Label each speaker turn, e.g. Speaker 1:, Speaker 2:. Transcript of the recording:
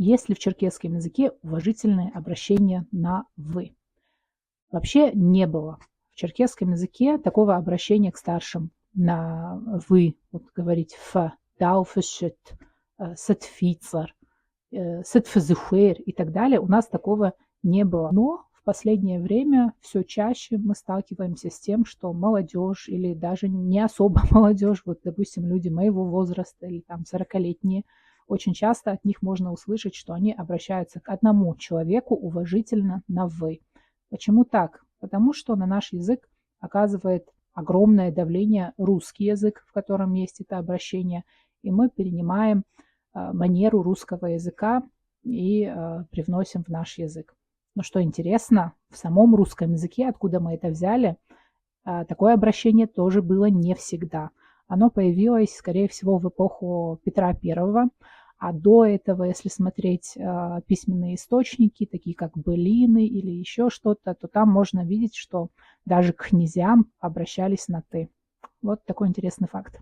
Speaker 1: Есть ли в черкесском языке уважительное обращение на «вы»? Вообще не было. В черкесском языке такого обращения к старшим на «вы», вот говорить «ф», «дауфешет», «сетфицер», «сетфезухер» и так далее, у нас такого не было. Но в последнее время все чаще мы сталкиваемся с тем, что молодежь или даже не особо молодежь, вот, допустим, люди моего возраста или там 40-летние, очень часто от них можно услышать, что они обращаются к одному человеку уважительно на «вы». Почему так? Потому что на наш язык оказывает огромное давление русский язык, в котором есть это обращение, и мы перенимаем манеру русского языка и привносим в наш язык. Но что интересно, в самом русском языке, откуда мы это взяли, такое обращение тоже было не всегда. Оно появилось, скорее всего, в эпоху Петра I, а до этого, если смотреть письменные источники, такие как былины или еще что-то, то там можно видеть, что даже к князьям обращались на «ты». Вот такой интересный факт.